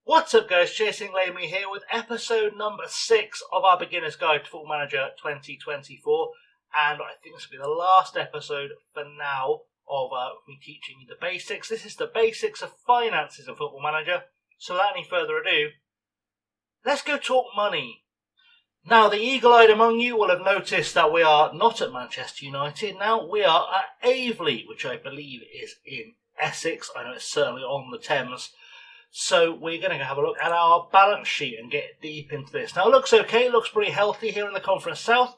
What's up guys, Chasing Lamely here with episode number 6 of our Beginner's Guide to Football Manager 2024, and I think this will be the last episode for now of me teaching you the basics. This is the basics of finances in Football Manager, so without any further ado, let's go talk money. Now, the eagle-eyed among you will have noticed that we are not at Manchester United. Now, we are at Aveley, which I believe is in Essex. I know it's certainly on the Thames. So we're going to have a look at our balance sheet and get deep into this. Now, it looks okay. It looks pretty healthy here in the Conference South.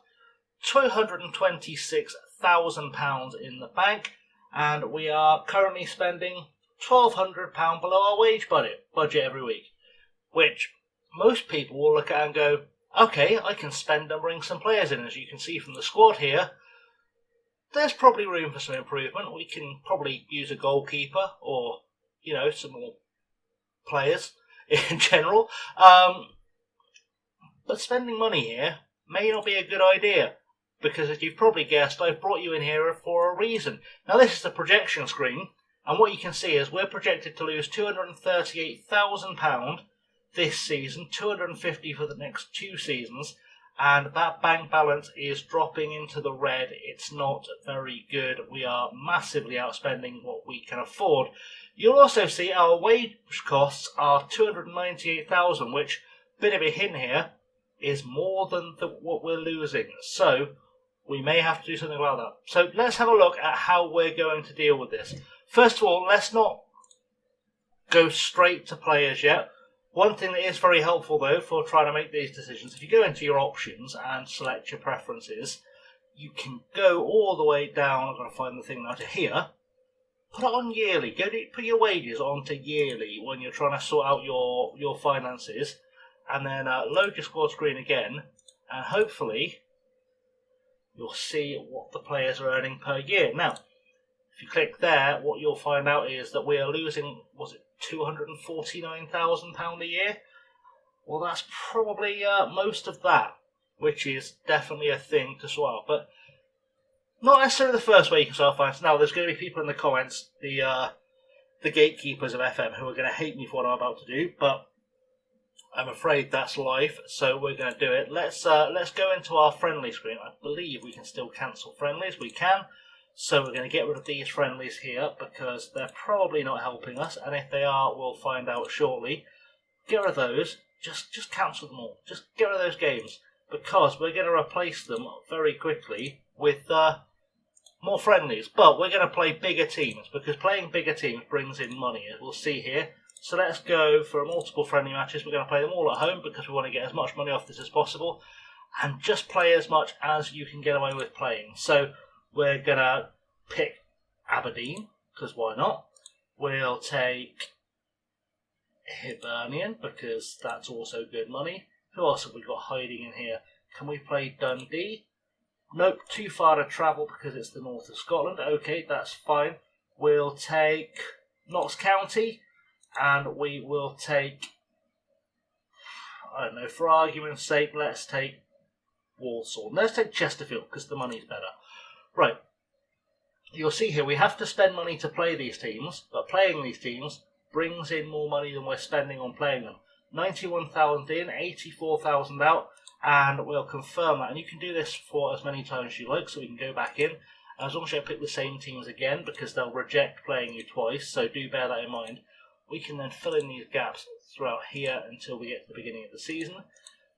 £226,000 in the bank. And we are currently spending £1,200 below our wage budget every week. Which most people will look at and go, okay, I can spend and bring some players in. As you can see from the squad here, there's probably room for some improvement. We can probably use a goalkeeper or, some more players in general. But spending money here may not be a good idea, because as you've probably guessed, I've brought you in here for a reason. Now, this is the projection screen, and what you can see is we're projected to lose £238,000 this season, 250 for the next 2 seasons, and that bank balance is dropping into the red. It's not very good. We are massively outspending what we can afford. You'll also see our wage costs are £298,000, which, bit of a hint here, is more than what we're losing. So we may have to do something about that. So let's have a look at how we're going to deal with this. First of all, let's not go straight to players yet. One thing that is very helpful, though, for trying to make these decisions, if you go into your options and select your preferences, you can go all the way down. I'm going to find the thing now to here. Put it on yearly. Put your wages onto yearly when you're trying to sort out your finances, and then load your squad screen again, and hopefully you'll see what the players are earning per year. Now, if you click there, what you'll find out is that we are losing, was it £249,000 a year? Well, that's probably most of that, which is definitely a thing to sort out. But not necessarily the first way you can start finances. Now, there's going to be people in the comments, the gatekeepers of FM, who are going to hate me for what I'm about to do, but I'm afraid that's life, so we're going to do it. Let's go into our friendly screen. I believe we can still cancel friendlies. We can. So we're going to get rid of these friendlies here because they're probably not helping us, and if they are, we'll find out shortly. Get rid of those. Just cancel them all. Just get rid of those games, because we're going to replace them very quickly with more friendlies. But we're going to play bigger teams, because playing bigger teams brings in money, as we'll see here. So let's go for multiple friendly matches. We're going to play them all at home because we want to get as much money off this as possible, and just play as much as you can get away with playing. So we're going to pick Aberdeen, because why not? We'll take Hibernian, because that's also good money. Who else have we got hiding in here? Can we play Dundee? Nope, too far to travel because it's the north of Scotland. Okay, that's fine. We'll take Notts County, and we will take, I don't know, for argument's sake, let's take Walsall. Let's take Chesterfield, because the money's better. Right. You'll see here we have to spend money to play these teams, but playing these teams brings in more money than we're spending on playing them. 91,000 in, 84,000 out, and we'll confirm that. And you can do this for as many times as you like, so we can go back in. And as long as you pick the same teams again, because they'll reject playing you twice, so do bear that in mind. We can then fill in these gaps throughout here until we get to the beginning of the season.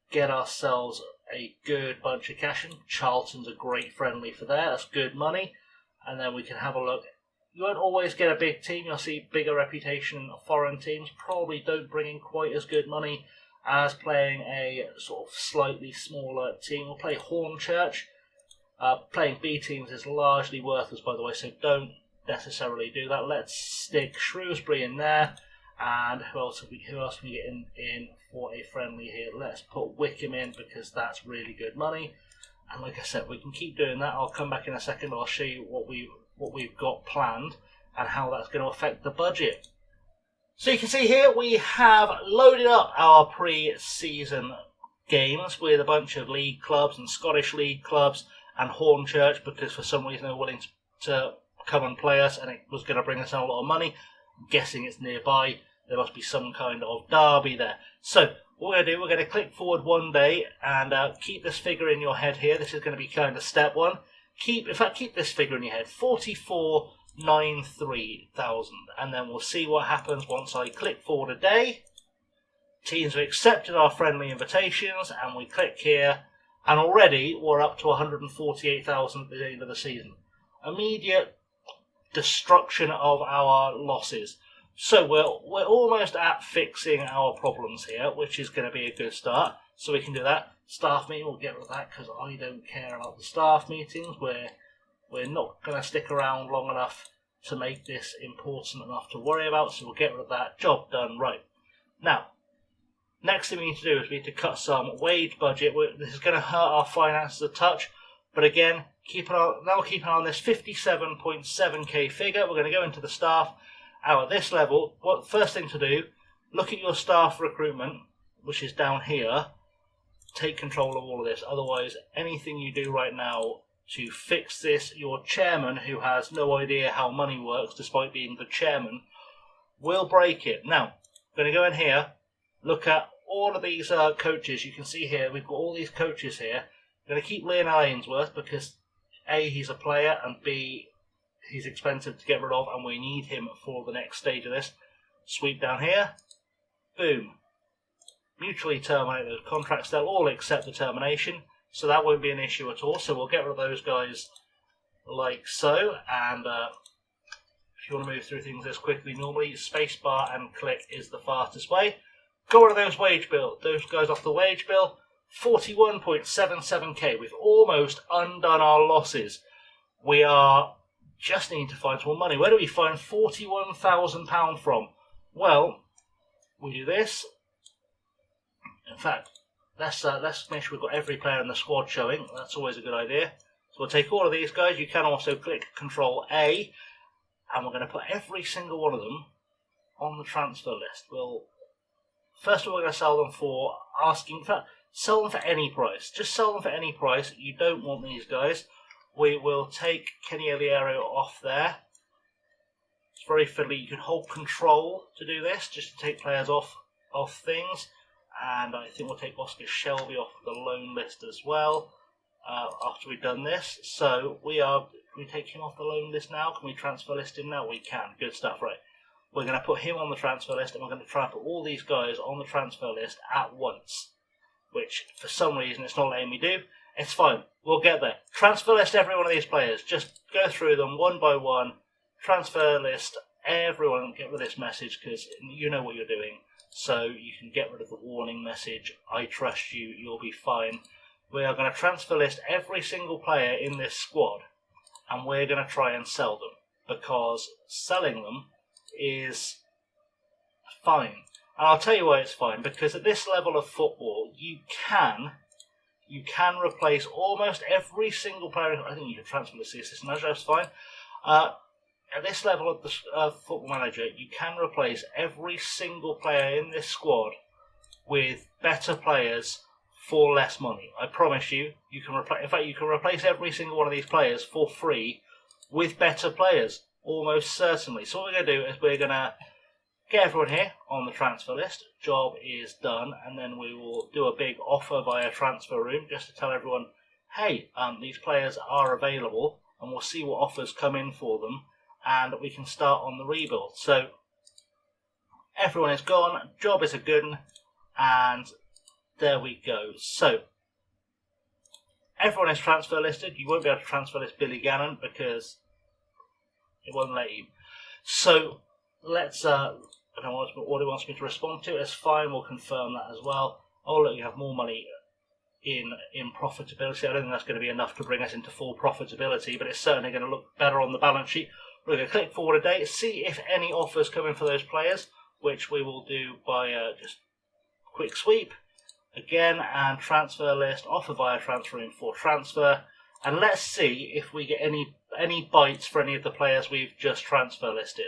Get ourselves a good bunch of cash in. Charlton's a great friendly for there. That's good money. And then we can have a look. You won't always get a big team. You'll see bigger reputation foreign teams probably don't bring in quite as good money as playing a sort of slightly smaller team. We'll play Hornchurch. Playing B teams is largely worthless, by the way, so don't necessarily do that. Let's stick Shrewsbury in there. And who else can we get in for a friendly here? Let's put Wickham in, because that's really good money. And like I said, we can keep doing that. I'll come back in a second. I'll show you what we've got planned and how that's going to affect the budget. So you can see here we have loaded up our pre-season games with a bunch of league clubs and Scottish league clubs and Hornchurch, because for some reason they were willing to come and play us, and it was going to bring us in a lot of money. I'm guessing it's nearby. There must be some kind of derby there. So what we're going to do, we're going to click forward one day and keep this figure in your head here. This is going to be kind of step one. Keep this figure in your head, 44,930,000, and then we'll see what happens once I click forward a day. Teams have accepted our friendly invitations, and we click here, and already we're up to 148,000 at the end of the season. Immediate destruction of our losses. So we're almost at fixing our problems here, which is going to be a good start. So we can do that. Staff meeting, we'll get rid of that because I don't care about the staff meetings. We're not going to stick around long enough to make this important enough to worry about. So we'll get rid of that. Job done. Right. Now, next thing we need to do is we need to cut some wage budget. This is going to hurt our finances a touch. But again, keep an eye on this 57.7k figure. We're going to go into the staff. Now at this level, first thing to do, look at your staff recruitment, which is down here. Take control of all of this. Otherwise, anything you do right now to fix this, your chairman, who has no idea how money works, despite being the chairman, will break it. Now, I'm going to go in here, look at all of these coaches. You can see here, we've got all these coaches here. I'm going to keep Lionel Ainsworth because A, he's a player, and B, he's expensive to get rid of, and we need him for the next stage of this. Sweep down here. Boom. Mutually terminate those contracts. They'll all accept the termination, so that won't be an issue at all. So we'll get rid of those guys like so. And if you want to move through things this quickly, normally spacebar and click is the fastest way. Got rid of those guys off the wage bill. 41.77k. We've almost undone our losses. We are just need to find some more money. Where do we find £41,000 from? Well, we do this. In fact, let's make sure we've got every player in the squad showing. That's always a good idea. So we'll take all of these guys. You can also click Control A, and we're going to put every single one of them on the transfer list. First of all, we're going to sell them for asking. In fact, sell them for any price. Just sell them for any price. You don't want these guys. We will take Kenny Oliero off there. It's very fiddly. You can hold Control to do this, just to take players off things. And I think we'll take Oscar Shelby off the loan list as well after we've done this. So can we take him off the loan list now? Can we transfer list him now? We can. Good stuff, right. We're going to put him on the transfer list, and we're going to try and put all these guys on the transfer list at once, which for some reason it's not letting me do. It's fine. We'll get there. Transfer list every one of these players. Just go through them one by one. Transfer list everyone. Get rid of this message because you know what you're doing. So you can get rid of the warning message. I trust you. You'll be fine. We are going to transfer list every single player in this squad, and we're going to try and sell them because selling them is fine. And I'll tell you why it's fine. Because at this level of football, you can replace almost every single player. I think you can transfer the assistant manager, that's fine. At this level of the football manager, you can replace every single player in this squad with better players for less money. I promise you, you can replace. In fact, you can replace every single one of these players for free with better players, almost certainly. So what we're going to do is we're going to get everyone here on the transfer list. Job is done, and then we will do a big offer via transfer room just to tell everyone, hey, these players are available, and we'll see what offers come in for them, and we can start on the rebuild. So everyone is gone. Job is a good one, and there we go. So everyone is transfer listed. You won't be able to transfer list Billy Gannon because it won't let you. So let's. I don't know what it wants me to respond to. It's fine. We'll confirm that as well. Oh look, you have more money in profitability. I don't think that's going to be enough to bring us into full profitability, but it's certainly going to look better on the balance sheet. We're going to click forward a date, see if any offers come in for those players, which we will do by just quick sweep again, and transfer list, offer via transfer room for transfer, and let's see if we get any bites for any of the players we've just transfer listed.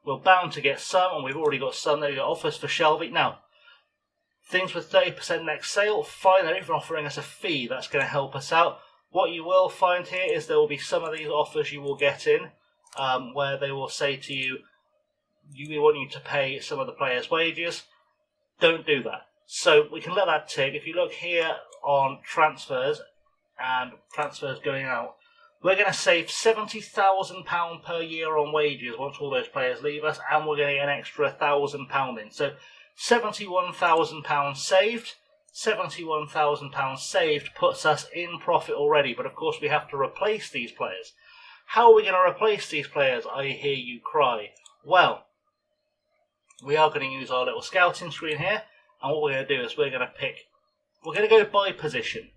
We're bound to get some, and we've already got some. There we go, offers for Shelby. Now, things with 30% next sale, fine, they're even offering us a fee. That's going to help us out. What you will find here is there will be some of these offers you will get in where they will say to you, we want you to pay some of the players' wages. Don't do that. So we can let that tick. If you look here on transfers and transfers going out, we're going to save £70,000 per year on wages once all those players leave us, and we're going to get an extra £1,000 in. So £71,000 saved. £71,000 saved puts us in profit already, but of course we have to replace these players. How are we going to replace these players, I hear you cry? Well, we are going to use our little scouting screen here, and what we're going to do is we're going to go by position.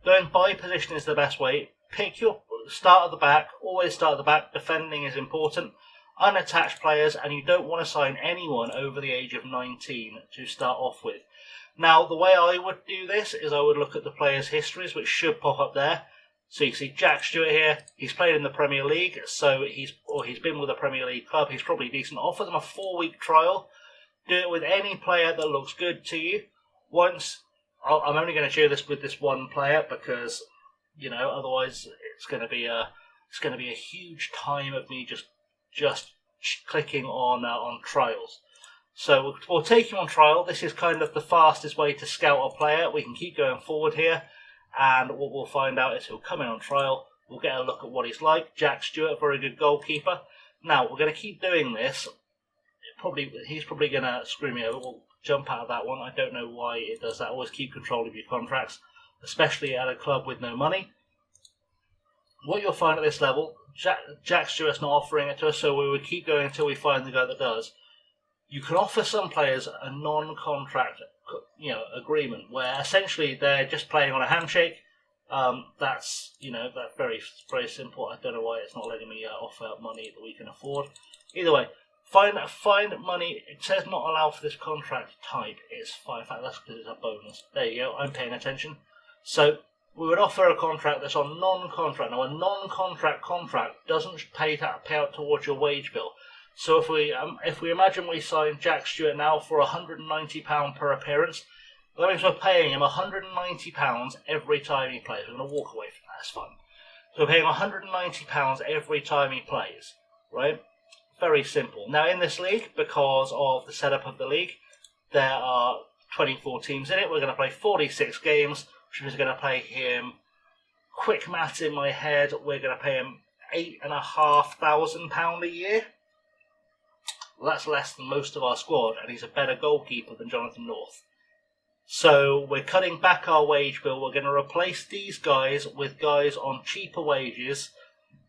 Going by position is the best way. Pick your start at the back, always start at the back. Defending is important. Unattached players, and you don't want to sign anyone over the age of 19 to start off with. Now, the way I would do this is I would look at the players' histories, which should pop up there. So you see Jack Stewart here. He's played in the Premier League, so he's been with a Premier League club. He's probably decent. Offer them a 4-week trial. Do it with any player that looks good to you. I'm only going to share this with this one player because, otherwise it's going to be a huge time of me just clicking on trials. So we'll take him on trial. This is kind of the fastest way to scout a player. We can keep going forward here, and what we'll find out is he'll come in on trial. We'll get a look at what he's like. Jack Stewart, very good goalkeeper. Now we're going to keep doing this. He's probably going to screw me over. We'll jump out of that one. I don't know why it does that. Always keep control of your contracts, especially at a club with no money. What you'll find at this level, Jack Stewart's not offering it to us, so we would keep going until we find the guy that does. You can offer some players a non-contract, agreement where essentially they're just playing on a handshake. That's very, very simple. I don't know why it's not letting me offer money that we can afford. Either way, find money. It says not allow for this contract type. It's fine. In fact, that's because it's a bonus. There you go. I'm paying attention. So we would offer a contract that's on non-contract. Now, a non-contract contract doesn't pay out towards your wage bill. So if we imagine we sign Jack Stewart now for £190 per appearance, that means we're paying him £190 every time he plays. We're going to walk away from that. It's fun. So we're paying £190 every time he plays, right? Very simple. Now in this league, because of the setup of the league, there are 24 teams in it. We're going to play 46 games, which is going to pay him, quick maths in my head, we're going to pay him £8,500 a year. Well, that's less than most of our squad, and he's a better goalkeeper than Jonathan North. So we're cutting back our wage bill. We're going to replace these guys with guys on cheaper wages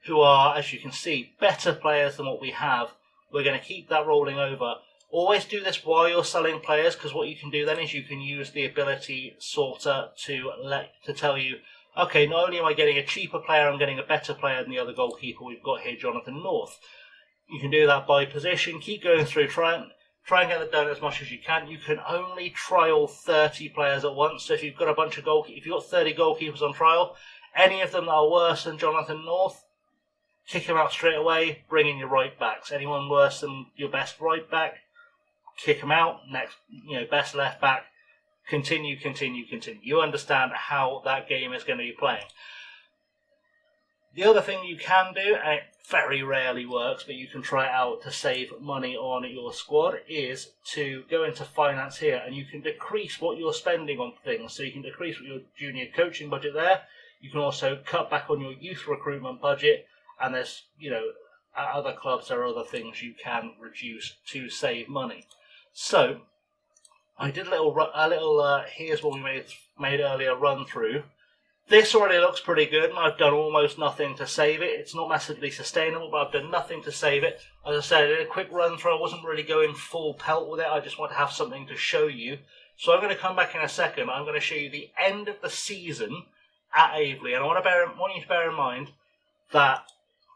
who are, as you can see, better players than what we have. We're going to keep that rolling over. Always do this while you're selling players, because what you can do then is you can use the ability sorter to tell you, okay, not only am I getting a cheaper player, I'm getting a better player than the other goalkeeper we've got here, Jonathan North. You can do that by position. Keep going through. Try and get it done as much as you can. You can only trial 30 players at once. So if you've got a bunch of if you've got 30 goalkeepers on trial, any of them that are worse than Jonathan North, kick him out straight away. Bring in your right backs. Anyone worse than your best right back, kick him out. Next, best left back. Continue. You understand how that game is going to be playing. The other thing you can do, and it very rarely works, but you can try it out to save money on your squad, is to go into finance here, and you can decrease what you're spending on things. So you can decrease your junior coaching budget there. You can also cut back on your youth recruitment budget, and there's, at other clubs there are other things you can reduce to save money. So I did a little here's what we made earlier run through. This already looks pretty good, and I've done almost nothing to save it. It's not massively sustainable, but I've done nothing to save it. As I said, I did a quick run through. I wasn't really going full pelt with it. I just want to have something to show you. So I'm going to come back in a second. I'm going to show you the end of the season at Aveley. And I want you to bear in mind that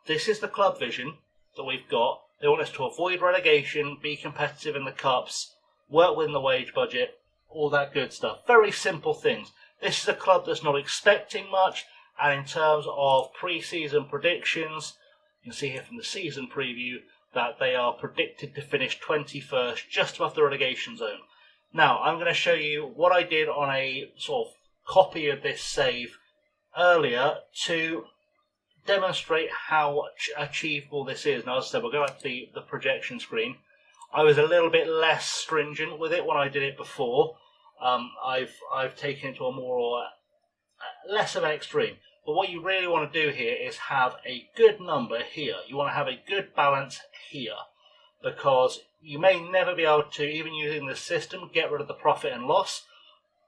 this is the club vision that we've got. They want us to avoid relegation, be competitive in the cups, work within the wage budget, all that good stuff. Very simple things. This is a club that's not expecting much, and in terms of pre-season predictions, you can see here from the season preview that they are predicted to finish 21st, just above the relegation zone. Now, I'm going to show you what I did on a sort of copy of this save earlier to demonstrate how achievable this is. Now, as I said, we'll go back to the projection screen. I was a little bit less stringent with it when I did it before. I've taken it to a more less of an extreme. But what you really want to do here is have a good number here. You want to have a good balance here, because you may never be able to, even using this system, get rid of the profit and loss,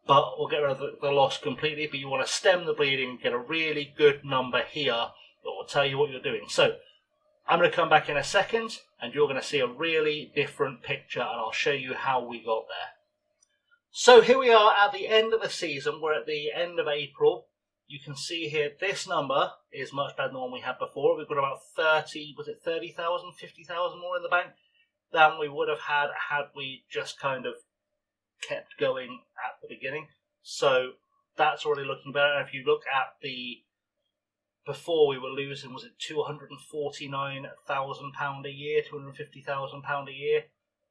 or get rid of the loss completely. But you want to stem the bleeding and get a really good number here that will tell you what you're doing. So I'm going to come back in a second, and you're going to see a really different picture, and I'll show you how we got there. So here we are at the end of the season. We're at the end of April. You can see here this number is much better than the one we had before. We've got about 30,000, 50,000 more in the bank than we would have had we just kind of kept going at the beginning. So that's already looking better. And if you look at before we were losing, was it £249,000 a year, £250,000 a year?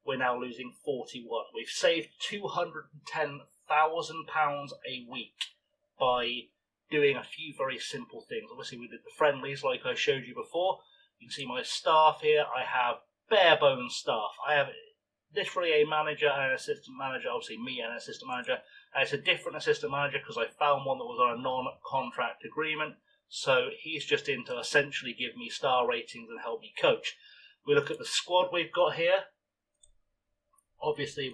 We're now losing 41. We've saved £210,000 a week by doing a few very simple things. Obviously, we did the friendlies like I showed you before. You can see my staff here. I have bare bones staff. I have literally a manager and an assistant manager, obviously me and an assistant manager. And it's a different assistant manager because I found one that was on a non-contract agreement. So he's just in to essentially give me star ratings and help me coach. We look at the squad we've got here. Obviously,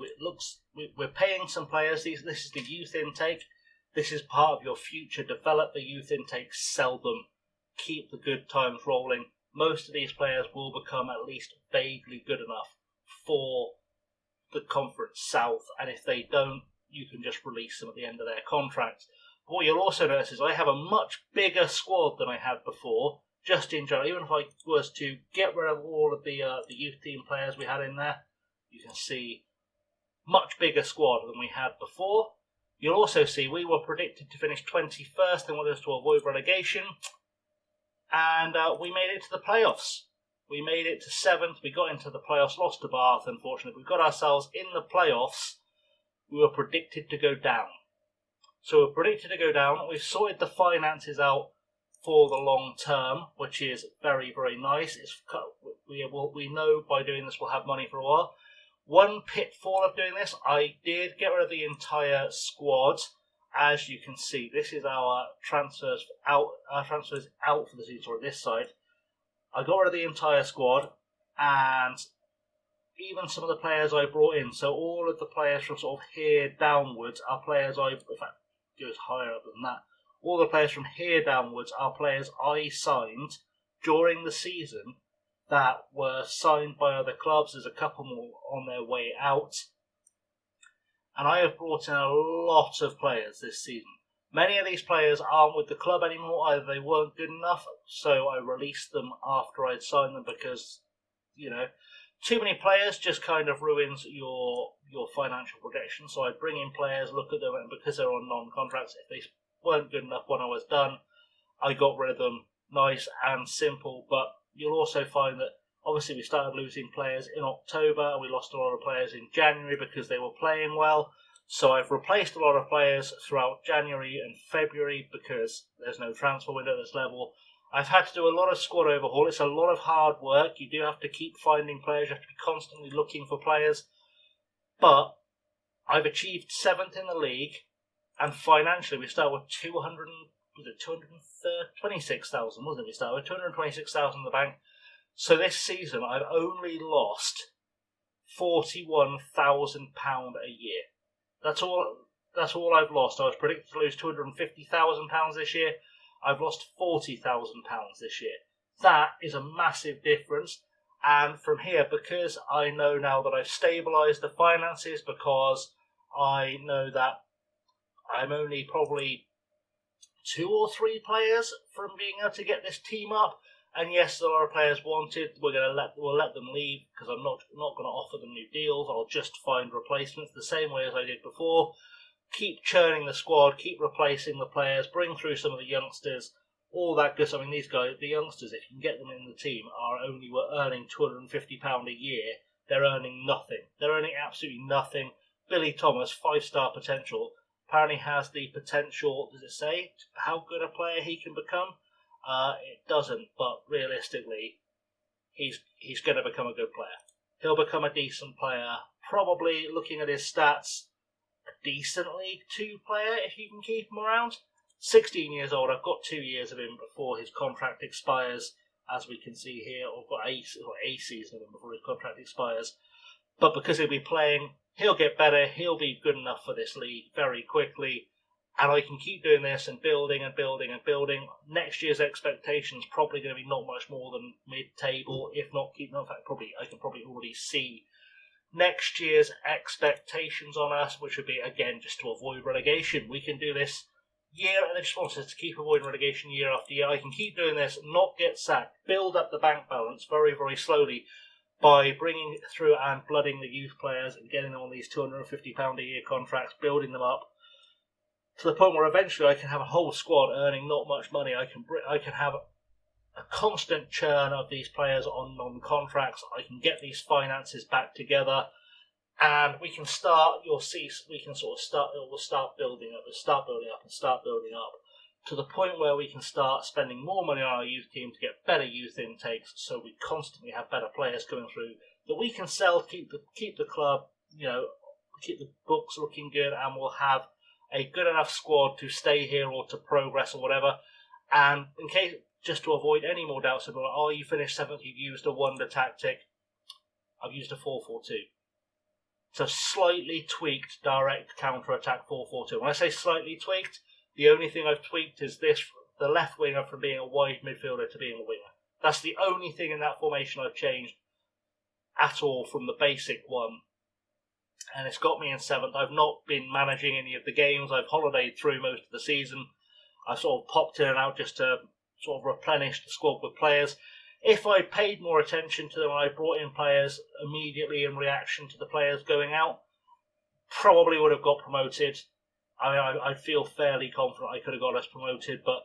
we're paying some players. This is the youth intake. This is part of your future. Develop the youth intake, sell them, keep the good times rolling. Most of these players will become at least vaguely good enough for the Conference South, and if they don't, you can just release them at the end of their contracts. But what you'll also notice is I have a much bigger squad than I had before, just in general. Even if I was to get rid of all of the youth team players we had in there, you can see much bigger squad than we had before. You'll also see we were predicted to finish 21st in order to avoid relegation, and we made it to the playoffs. We made it to 7th. We got into the playoffs, lost to Bath, unfortunately. We got ourselves in the playoffs. We were predicted to go down. So we're predicted to go down. We've sorted the finances out for the long term, which is very, very nice. We know by doing this we'll have money for a while. One pitfall of doing this, I did get rid of the entire squad. As you can see, this is our transfers out. Our transfers out for the season, or this side. I got rid of the entire squad, and even some of the players I brought in. So all of the players from sort of here downwards are players in fact, it goes higher up than that. All the players from here downwards are players I signed during the season that were signed by other clubs. There's a couple more on their way out. And I have brought in a lot of players this season. Many of these players aren't with the club anymore. Either they weren't good enough, so I released them after I'd signed them because, too many players just kind of ruins your financial projection. So I bring in players, look at them, and because they're on non-contracts, if they weren't good enough when I was done, I got rid of them. Nice and simple. But you'll also find that obviously we started losing players in October. We lost a lot of players in January because they were playing well. So I've replaced a lot of players throughout January and February because there's no transfer window at this level. I've had to do a lot of squad overhaul. It's a lot of hard work. You do have to keep finding players. You have to be constantly looking for players. But I've achieved 7th in the league, and financially we started with 226,000, wasn't it? We started with 226,000 in the bank. So this season I've only lost £41,000 a year. That's all I've lost. I was predicted to lose £250,000 this year. I've lost £40,000 this year. That is a massive difference. And from here, because I know now that I've stabilised the finances, because I know that I'm only probably 2 or 3 players from being able to get this team up. And yes, a lot of players wanted. We'll let them leave because I'm not going to offer them new deals. I'll just find replacements the same way as I did before. Keep churning the squad, keep replacing the players, bring through some of the youngsters, all that good stuff. I mean, these guys, the youngsters, if you can get them in the team, were earning £250 a year. They're earning nothing. They're earning absolutely nothing. Billy Thomas, 5-star potential, apparently has the potential. Does it say how good a player he can become? It doesn't, but realistically, he's going to become a good player. he'll become a decent player. Probably, looking at his stats, a decent League 2 player if you can keep him around. 16 years old, I've got 2 years of him before his contract expires, as we can see here. I've got a season of him before his contract expires. But because he'll be playing, he'll get better, he'll be good enough for this league very quickly, and I can keep doing this and building and building and building. Next year's expectations probably going to be not much more than mid-table, if not keeping. In fact, I can probably already see next year's expectations on us, which would be, again, just to avoid relegation. We can do this year, and they just want us to keep avoiding relegation year after year. I can keep doing this, not get sacked, build up the bank balance very, very slowly by bringing through and blooding the youth players and getting them on these £250 a year contracts, building them up to the point where eventually I can have a whole squad earning not much money. I can have a constant churn of these players on non-contracts. I can get these finances back together, and we can start. You'll see, we can sort of start. We'll start building up, to the point where we can start spending more money on our youth team to get better youth intakes, so we constantly have better players coming through that we can sell, keep the club, keep the books looking good, and we'll have a good enough squad to stay here or to progress or whatever. And in case, just to avoid any more doubts about, oh, you finished 7th, you've used a wonder tactic. I've used a 4-4-2. So slightly tweaked direct counter-attack 4-4-2. When I say slightly tweaked, the only thing I've tweaked is the left winger from being a wide midfielder to being a winger. That's the only thing in that formation I've changed at all from the basic one. And it's got me in 7th. I've not been managing any of the games. I've holidayed through most of the season. I've sort of popped in and out just to sort of replenish the squad with players. If I paid more attention to them and I brought in players immediately in reaction to the players going out, probably would have got promoted. I feel fairly confident I could have got us promoted, but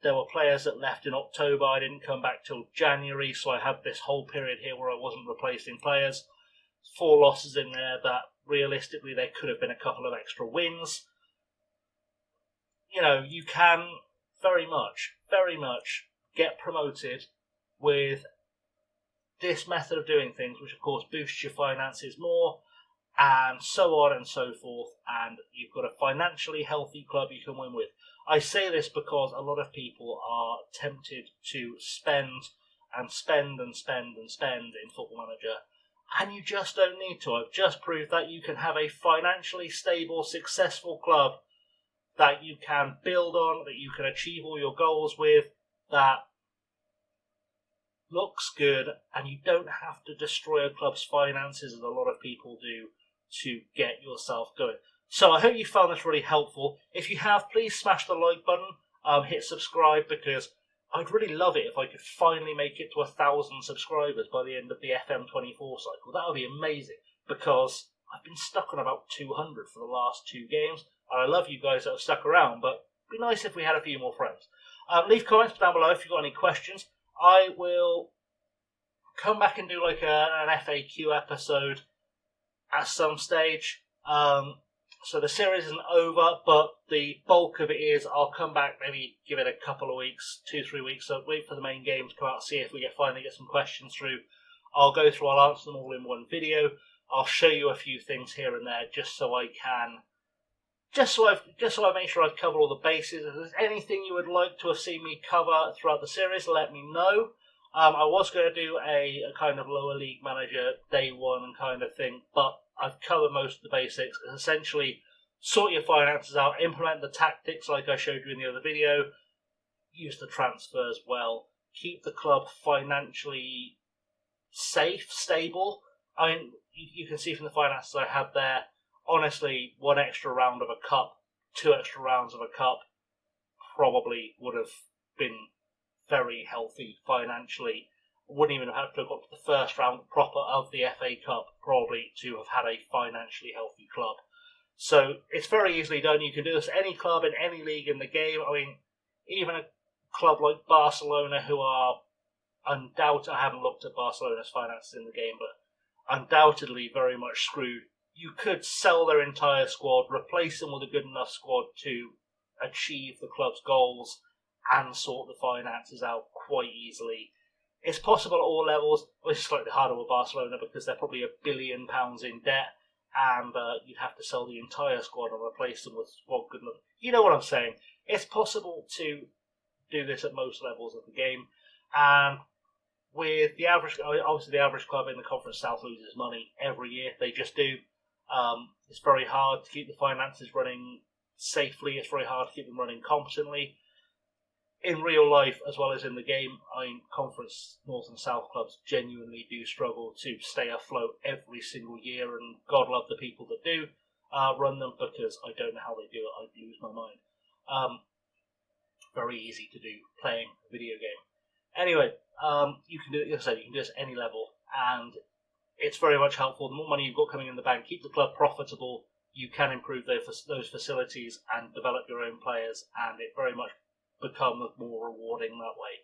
there were players that left in October. I didn't come back till January, so I had this whole period here where I wasn't replacing players. 4 losses in there that realistically there could have been a couple of extra wins. You can very much get promoted with this method of doing things, which of course boosts your finances more, and so on and so forth, and you've got a financially healthy club you can win with. I say this because a lot of people are tempted to spend in Football Manager, and you just don't need to. I've just proved that you can have a financially stable, successful club that you can build on, that you can achieve all your goals with, that looks good, and you don't have to destroy a club's finances as a lot of people do to get yourself going. So I hope you found this really helpful. If you have, please smash the like button, hit subscribe, because I'd really love it if I could finally make it to 1,000 subscribers by the end of the FM24 cycle. That would be amazing, because I've been stuck on about 200 for the last 2 games, and I love you guys that have stuck around, but it'd be nice if we had a few more friends. Leave comments down below if you've got any questions. I will come back and do like an FAQ episode at some stage. So the series isn't over, but the bulk of it is. I'll come back, maybe give it a couple of weeks, 2-3 weeks, so wait for the main game to come out, see if we finally get some questions through. I'll go through, I'll answer them all in one video. I'll show you a few things here and there, just so I make sure I've covered all the bases. If there's anything you would like to have seen me cover throughout the series, let me know. I was going to do a kind of lower league manager day one kind of thing, but I've covered most of the basics. Essentially, sort your finances out, implement the tactics like I showed you in the other video, use the transfers well, keep the club financially safe, stable. I mean, you can see from the finances I had there, honestly, 1 extra round of a cup, 2 extra rounds of a cup probably would have been very healthy financially. Wouldn't even have had to have got to the first round proper of the FA Cup probably to have had a financially healthy club. So it's very easily done. You can do this any club in any league in the game. I mean, even a club like Barcelona, who are undoubtedly, I haven't looked at Barcelona's finances in the game, but undoubtedly very much screwed. You could sell their entire squad, replace them with a good enough squad to achieve the club's goals and sort the finances out quite easily. It's possible at all levels. It's slightly harder with Barcelona because they're probably £1 billion in debt, and you'd have to sell the entire squad and replace them with squad good enough. You know what I'm saying? It's possible to do this at most levels of the game, and with the average, obviously the average club in the Conference South loses money every year. They just do. It's very hard to keep the finances running safely. It's very hard to keep them running competently. In real life, as well as in the game, Conference North and South clubs genuinely do struggle to stay afloat every single year, and God love the people that do run them, because I don't know how they do it. I'd lose my mind. Very easy to do playing a video game. Anyway, you can do it. Like I said, you can do this at any level, and it's very much helpful. The more money you've got coming in the bank, keep the club profitable. You can improve those facilities and develop your own players, and it very much become more rewarding that way.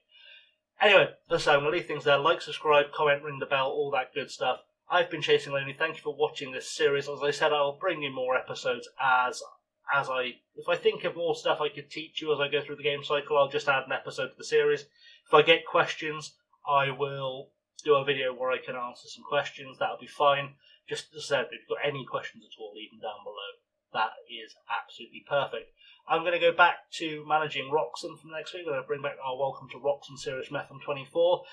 Anyway, that's I'm going to leave things there. Like, subscribe, comment, ring the bell, all that good stuff. I've been Chasing Lonely. Thank you for watching this series. As I said, I'll bring in more episodes if I think of more stuff I could teach you as I go through the game cycle. I'll just add an episode to the series. If I get questions, I will do a video where I can answer some questions. That'll be fine. Just as I said, if you've got any questions at all, leave them down below. That is absolutely perfect. I'm going to go back to managing Roxen from next week. We're going to bring back our Welcome to Roxen series, Metham 24.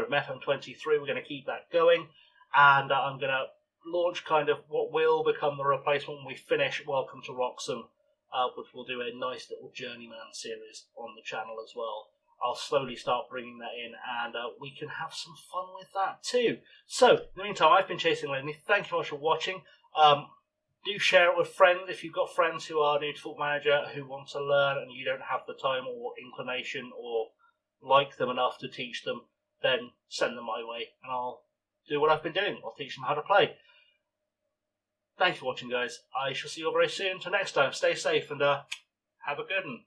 Metham 23. We're going to keep that going. And I'm going to launch kind of what will become the replacement when we finish Welcome to Roxen, which will do a nice little Journeyman series on the channel as well. I'll slowly start bringing that in, and we can have some fun with that too. So, in the meantime, I've been Chasing Lonely. Thank you very much for watching. Do share it with friends. If you've got friends who are new to Football Manager who want to learn and you don't have the time or inclination or like them enough to teach them, then send them my way and I'll do what I've been doing. I'll teach them how to play. Thanks for watching, guys. I shall see you all very soon. Until next time, stay safe and have a good one.